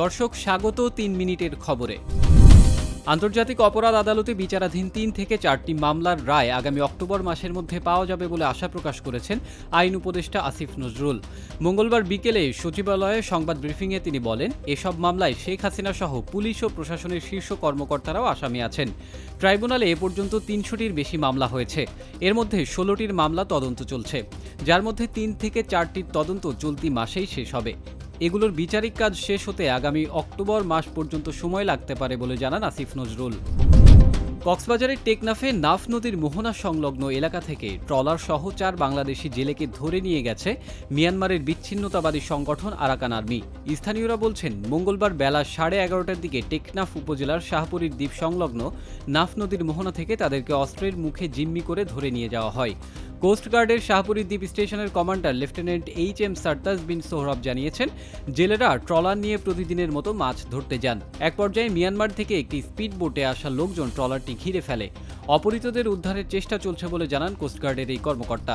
দর্শক স্বাগত ৩ মিনিটের খবরে। আন্তর্জাতিক অপরাধ আদালতে বিচারাধীন ৩ থেকে ৪টি মামলার রায় আগামী অক্টোবর মাসের মধ্যে পাওয়া যাবে বলে আশা প্রকাশ করেছেন আইন উপদেষ্টা আসিফ নজরুল। মঙ্গলবার বিকেলে সচিবালয়ে সংবাদ ব্রিফিংয়ে তিনি বলেন, এসব মামলায় শেখ হাসিনা সহ পুলিশ ও প্রশাসনের শীর্ষ কর্মকর্তারাও আসামি আছেন। ট্রাইব্যুনালে এ পর্যন্ত ৩০০টির বেশি মামলা হয়েছে। এর মধ্যে ১৬টির মামলা তদন্ত চলছে, যার মধ্যে ৩ থেকে ৪টির তদন্ত চলতি মাসেই শেষ হবে। এগুলোর বিচারিক কাজ শেষ হতে আগামী অক্টোবর মাস পর্যন্ত সময় লাগতে পারে বলে জানান আসিফ নজরুল। কক্সবাজারের টেকনাফে নাফ নদীর মোহনা সংলগ্ন এলাকা থেকে ট্রলার সহ ৪ বাংলাদেশি জেলেকে ধরে নিয়ে গেছে মিয়ানমারের বিচ্ছিন্নতাবাদী সংগঠন আরাকান আর্মি। স্থানীয়রা বলছেন, মঙ্গলবার বেলা 11:30টার দিকে টেকনাফ উপজেলার শাহপুরীর দ্বীপ সংলগ্ন নাফ নদীর মোহনা থেকে তাদেরকে অস্ত্রের মুখে জিম্মি করে ধরে নিয়ে যাওয়া হয়। কোস্টগার্ডের শাহপুরীর দ্বীপ স্টেশনের কমান্ডার লেফটেন্যান্ট এইচ.এম. সারতাজ বিন সোহরাব জানিয়েছেন, জেলেরা ট্রলার নিয়ে প্রতিদিনের মতো মাছ ধরতে যান। এক পর্যায়ে মিয়ানমার থেকে একটি স্পিড বোটে আসা লোকজন ট্রলারটি ঘিরে ফেলে। অপহৃতদের উদ্ধারের চেষ্টা চলছে বলে জানান কোস্টগার্ডের এই কর্মকর্তা।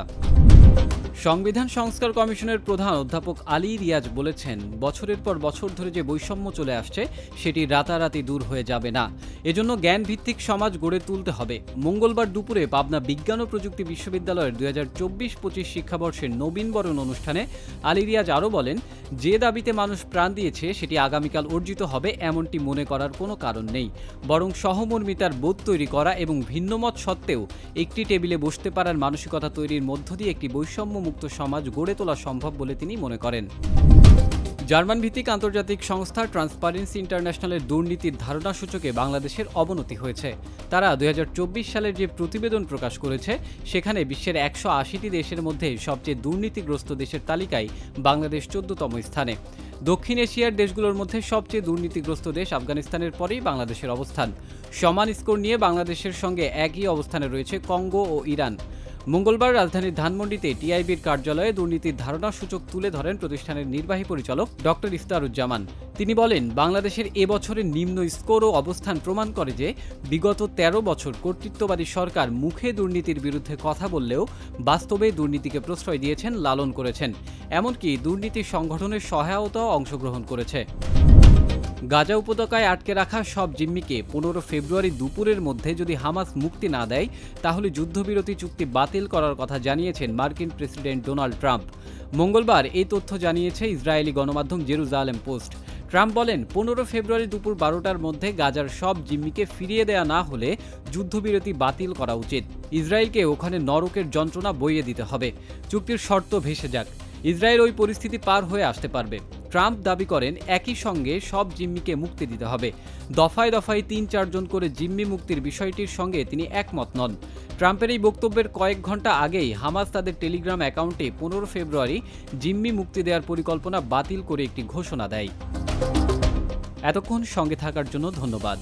সংবিধান সংস্কার কমিশনের প্রধান অধ্যাপক আলী রিয়াজ বলেছেন, বছরের পর বছর ধরে যে বৈষম্য চলে আসছে সেটি রাতারাতি দূর হয়ে যাবে না। এজন্য জ্ঞানভিত্তিক সমাজ গড়ে তুলতে হবে। মঙ্গলবার দুপুরে পাবনা বিজ্ঞান ও প্রযুক্তি বিশ্ববিদ্যালয়ের 2024-25 শিক্ষাবর্ষের নবীনবরণ অনুষ্ঠানে আলী রিয়াজ আরও বলেন, যে দাবিতে মানুষ প্রাণ দিয়েছে সেটি আগামীকাল অর্জিত হবে এমনটি মনে করার কোনো কারণ নেই, বরং সহমর্মিতার বোধ তৈরি করা এবং ভিন্নমত সত্ত্বেও একটি টেবিলে বসতে পারার মানসিকতা তৈরির মধ্য দিয়ে একটি বৈষম্য মুক্ত সমাজ গড়ে তোলা সম্ভব বলে তিনি মনে করেন। জার্মান ভিত্তিক আন্তর্জাতিক সংস্থা ট্রান্সপারেন্সি ইন্টারন্যাশনালের দুর্নীতির ধারণা সূচকে বাংলাদেশের অবনতি হয়েছে। তারা 2024 সালের যে প্রতিবেদন প্রকাশ করেছে সেখানে বিশ্বের 180টি দেশের মধ্যে সবচেয়ে দুর্নীতিগ্রস্ত দেশের তালিকায় বাংলাদেশ 14তম স্থানে। দক্ষিণ এশিয়ার দেশগুলোর মধ্যে সবচেয়ে দুর্নীতিগ্রস্ত দেশ আফগানিস্তানের পরেই বাংলাদেশের অবস্থান। সমান স্কোর নিয়ে বাংলাদেশের সঙ্গে একই অবস্থানে রয়েছে কঙ্গো ও ইরান। মঙ্গলবার রাজধানীর ধানমন্ডিতে টিআইবির কার্যালয়ে দুর্নীতির ধারণা সূচক তুলে ধরেন প্রতিষ্ঠানের নির্বাহী পরিচালক ডক্টর ইফতারুজ্জামান। তিনি বলেন, বাংলাদেশের এবছরের নিম্ন স্কোর ও অবস্থান প্রমাণ করে যে বিগত 13 বছর কর্তৃত্ববাদী সরকার মুখে দুর্নীতির বিরুদ্ধে কথা বললেও বাস্তবে দুর্নীতিকে প্রশ্রয় দিয়েছেন, লালন করেছেন, এমনকি দুর্নীতি সংগঠনের সহায়তাও অংশগ্রহণ করেছে। গাজা উপত্যকায় আটকে রাখা সব জিম্মিকে 15 ফেব্রুয়ারি দুপুরের মধ্যে যদি হামাস মুক্তি না দেয় তাহলে যুদ্ধবিরতি চুক্তি বাতিল করার কথা জানিয়েছেন মার্কিন প্রেসিডেন্ট ডোনাল্ড ট্রাম্প। মঙ্গলবার এই তথ্য জানিয়েছে ইসরায়েলি গণমাধ্যম জেরুজালেম পোস্ট। ট্রাম্প বলেন, 15 ফেব্রুয়ারি দুপুর 12টার মধ্যে গাজার সব জিম্মিকে ফিরিয়ে দেয়া না হলে যুদ্ধবিরতি বাতিল করা উচিত। ইসরায়েলকে ওখানে নরকের যন্ত্রণা বইয়ে দিতে হবে। চুক্তির শর্ত ভেসে যাক, ইসরায়েল ওই পরিস্থিতি পার হয়ে আসতে পারবে। ট্রাম্প দাবি করেন, একই সঙ্গে সব জিম্মিকে মুক্তি দিতে হবে। দফায় দফায় 3-4 জন করে জিম্মি মুক্তির বিষয়টির সঙ্গে তিনি একমত নন। ট্রাম্পের এই বক্তব্যের কয়েক ঘন্টা আগেই হামাস তাদের টেলিগ্রাম অ্যাকাউন্টে 15 ফেব্রুয়ারি জিম্মি মুক্তি দেওয়ার পরিকল্পনা বাতিল করে একটি ঘোষণা দেয়। এতক্ষণ সঙ্গে থাকার জন্য ধন্যবাদ।